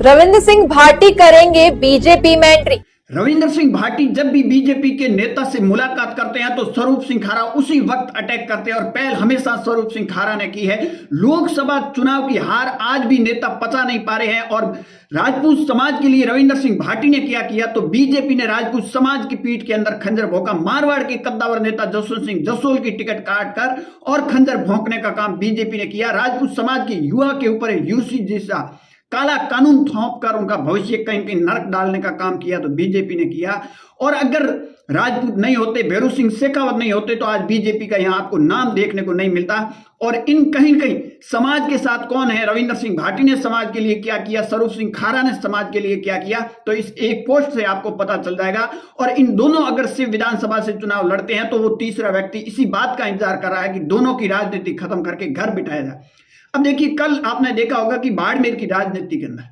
रविंद्र सिंह भाटी करेंगे बीजेपी में एंट्री। रविंद्र सिंह भाटी जब भी बीजेपी के नेता से मुलाकात करते हैं तो स्वरूप सिंह खारा उसी वक्त अटैक करते हैं और पहल हमेशा स्वरूप सिंह खारा ने की है। लोकसभा चुनाव की हार आज भी नेता पचा नहीं पा रहे हैं और राजपूत समाज के लिए रविंद्र सिंह भाटी ने क्या किया तो बीजेपी ने राजपूत समाज की पीठ के अंदर खंजर भोंका। मारवाड़ के कद्दावर नेता जसवंत सिंह जसोल की टिकट काट कर और खंजर भोंकने का काम बीजेपी ने किया। राजपूत समाज के युवा के ऊपर यूसी जैसा काला कानून थोप कर उनका भविष्य कहीं कहीं नरक डालने का काम किया तो बीजेपी ने किया। और अगर राजपूत नहीं होते, भैरू सिंह शेखावत नहीं होते तो आज बीजेपी का यहां आपको नाम देखने को नहीं मिलता। और इन कहीं कहीं समाज के साथ कौन है, रविंद्र सिंह भाटी ने समाज के लिए क्या किया, स्वरूप सिंह खारा ने समाज के लिए क्या किया, तो इस एक पोस्ट से आपको पता चल जाएगा। और इन दोनों अगर शिव विधानसभा से चुनाव लड़ते हैं तो वो तीसरा व्यक्ति इसी बात का इंतजार कर रहा है कि दोनों की राजनीति खत्म करके घर बिठाया जाए। अब देखिए, कल आपने देखा होगा कि बाड़मेर की राजनीति के अंदर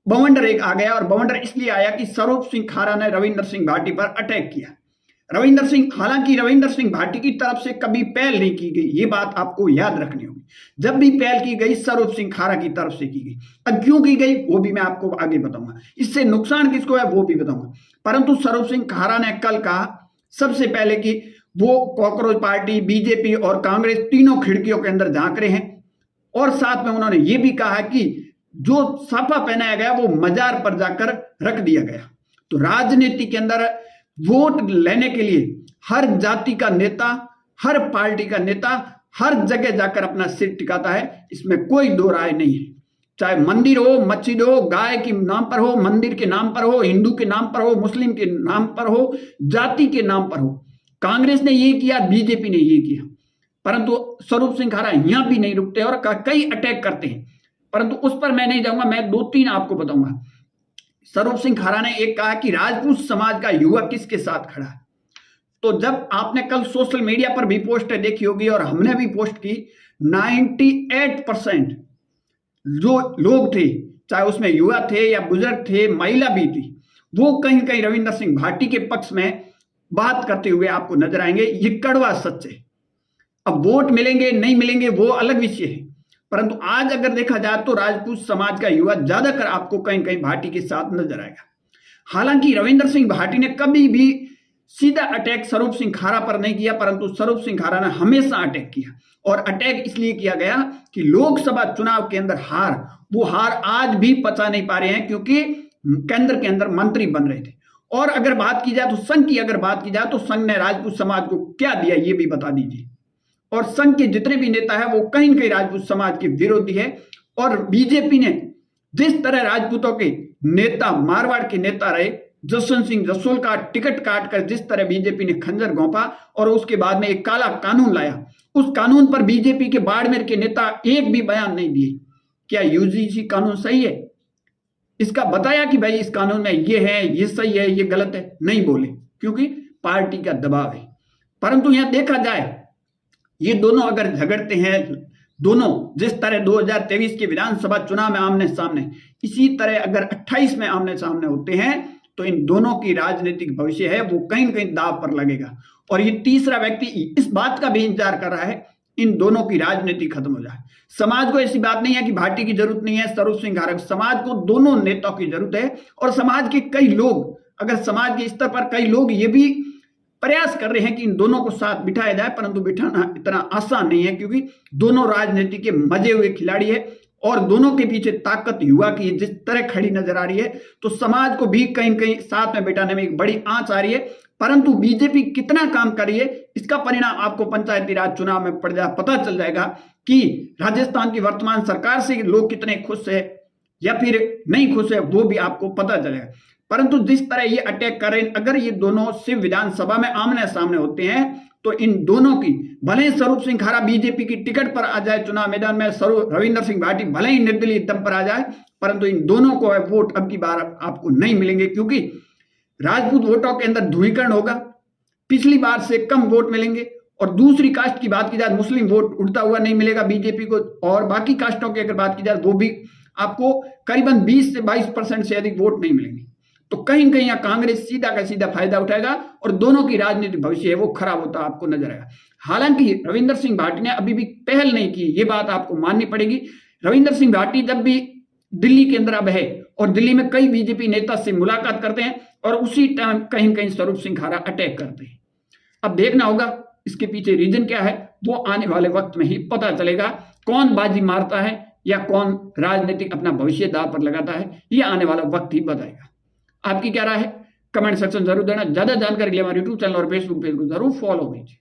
बवंडर एक आ गया और बवंडर इसलिए आया कि स्वरूप सिंह खारा ने रविंद्र सिंह भाटी पर अटैक किया। हालांकि रविंद्र सिंह भाटी की तरफ से कभी पहल नहीं की गई, ये बात आपको याद रखनी होगी। जब भी पहल की गई स्वरूप सिंह खारा की तरफ से की गई। अब क्यों की गई वो भी मैं आपको आगे बताऊंगा, इससे नुकसान किसको है वो भी बताऊंगा। परंतु स्वरूप सिंह खारा ने कल कहा सबसे पहले कि वो कॉकरोच पार्टी, बीजेपी और कांग्रेस तीनों खिड़कियों के अंदर झांक रहे हैं। और साथ में उन्होंने ये भी कहा कि जो साफा पहनाया गया वो मजार पर जाकर रख दिया गया। तो राजनीति के अंदर वोट लेने के लिए हर जाति का नेता, हर पार्टी का नेता हर जगह जाकर अपना सिर टिकाता है, इसमें कोई दो राय नहीं है। चाहे मंदिर हो, मस्जिद हो, गाय के नाम पर हो, मंदिर के नाम पर हो, हिंदू के नाम पर हो, मुस्लिम के नाम पर हो, जाति के नाम पर हो। कांग्रेस ने ये किया, बीजेपी ने ये किया, परंतु स्वरूप सिंह खारा यहां भी नहीं रुकते और कई अटैक करते हैं। परंतु उस पर मैं नहीं जाऊंगा, मैं दो तीन आपको बताऊंगा। स्वरूप सिंह खारा ने एक कहा कि राजपूत समाज का युवा किसके साथ खड़ा है। तो जब आपने कल सोशल मीडिया पर भी पोस्ट देखी होगी और हमने भी पोस्ट की, 98% जो लोग थे, चाहे उसमें युवा थे या बुजुर्ग थे, महिला भी थी, वो कहीं कहीं रविंद्र सिंह भाटी के पक्ष में बात करते हुए आपको नजर आएंगे। ये कड़वा सच है। अब वोट मिलेंगे नहीं मिलेंगे वो अलग विषय है, परंतु आज अगर देखा जाए तो राजपूत समाज का युवा ज्यादातर आपको कहीं कहीं भाटी के साथ नजर आएगा। हालांकि रविंद्र सिंह भाटी ने कभी भी सीधा अटैक स्वरूप सिंह खारा पर नहीं किया, परंतु स्वरूप सिंह खारा ने हमेशा अटैक किया। और अटैक इसलिए किया गया कि लोकसभा चुनाव के अंदर वो हार आज भी पचा नहीं पा रहे हैं, क्योंकि केंद्र के अंदर मंत्री बन रहे थे। और अगर बात की जाए तो संघ की, अगर बात की जाए तो संघ ने राजपूत समाज को क्या दिया ये भी बता दीजिए। और संघ के जितने भी नेता है वो कहीं न कहीं राजपूत समाज के विरोधी है। और बीजेपी ने जिस तरह राजपूतों के नेता, मारवाड़ के नेता रहे, जसवंत सिंह जसोल का टिकट काट कर जिस तरह बीजेपी ने खंजर घोंपा और उसके बाद में एक काला कानून लाया, उस कानून पर बीजेपी के बाड़मेर के नेता एक भी बयान नहीं दिए। क्या यूजीसी कानून सही है, इसका बताया कि भाई इस कानून में ये है, ये सही है, ये गलत है, नहीं बोले, क्योंकि पार्टी का दबाव है। परंतु यहां देखा जाए, ये दोनों अगर झगड़ते हैं, दोनों जिस तरह 2023 के विधानसभा चुनाव में आमने सामने, इसी तरह अगर 28 में आमने सामने होते हैं तो इन दोनों की राजनीतिक भविष्य है वो कहीं न कहीं दांव पर लगेगा। और ये तीसरा व्यक्ति इस बात का भी इंतजार कर रहा है इन दोनों की राजनीति खत्म हो जाए। समाज को ऐसी बात नहीं है कि भाटी की जरूरत नहीं है, स्वरूप सिंह खारा, समाज को दोनों नेताओं की जरूरत है। और समाज के कई लोग, अगर समाज के स्तर पर कई लोग ये भी प्रयास कर रहे हैं कि इन दोनों को साथ बिठाया जाए, परंतु बिठाना इतना आसान नहीं है, क्योंकि दोनों राजनीति के मजे हुए खिलाड़ी है और दोनों के पीछे ताकत युवा की जिस तरह खड़ी नजर आ रही है, तो समाज को भी कहीं कहीं साथ में बिठाने में एक बड़ी आंच आ रही है। परंतु बीजेपी कितना काम कर रही है इसका परिणाम आपको पंचायती राज चुनाव में पता चल जाएगा कि राजस्थान की वर्तमान सरकार से लोग कितने खुश है या फिर नहीं खुश है, वो भी आपको पता चलेगा। परंतु जिस तरह ये अटैक कर रहे हैं, अगर ये दोनों शिव विधानसभा में आमने सामने होते हैं तो इन दोनों की, भले ही स्वरूप सिंह खारा बीजेपी की टिकट पर आ जाए चुनाव मैदान में, रविंद्र सिंह भाटी भले ही निर्दलीय दम पर आ जाए, परंतु इन दोनों को वोट अब की बार आपको नहीं मिलेंगे, क्योंकि राजपूत वोटों के अंदर ध्रुवीकरण होगा, पिछली बार से कम वोट मिलेंगे। और दूसरी कास्ट की बात की जाए, मुस्लिम वोट उड़ता हुआ नहीं मिलेगा बीजेपी को। और बाकी कास्टों की अगर बात की जाए वो भी आपको करीबन 20 से 22% से अधिक वोट नहीं मिलेंगे। तो कहीं न कहीं कांग्रेस सीधा का सीधा फायदा उठाएगा और दोनों की राजनीतिक भविष्य है वो खराब होता आपको नजर आएगा। हालांकि रविंद्र सिंह भाटी ने अभी भी पहल नहीं की, ये बात आपको माननी पड़ेगी। रविंद्र सिंह भाटी जब भी दिल्ली के अंदर अब है और दिल्ली में कई बीजेपी नेता से मुलाकात करते हैं और उसी टाइम कहीं कहीं स्वरूप सिंह खारा अटैक करते हैं। अब देखना होगा इसके पीछे रीजन क्या है, वो आने वाले वक्त में ही पता चलेगा। कौन बाजी मारता है या कौन राजनीतिक अपना भविष्य दांव पर लगाता है, ये आने वाला वक्त ही बताएगा। आपकी क्या राय है, कमेंट सेक्शन जरूर देना। ज्यादा जानकारी के लिए हमारे यूट्यूब चैनल और फेसबुक पेज को जरूर फॉलो कीजिए।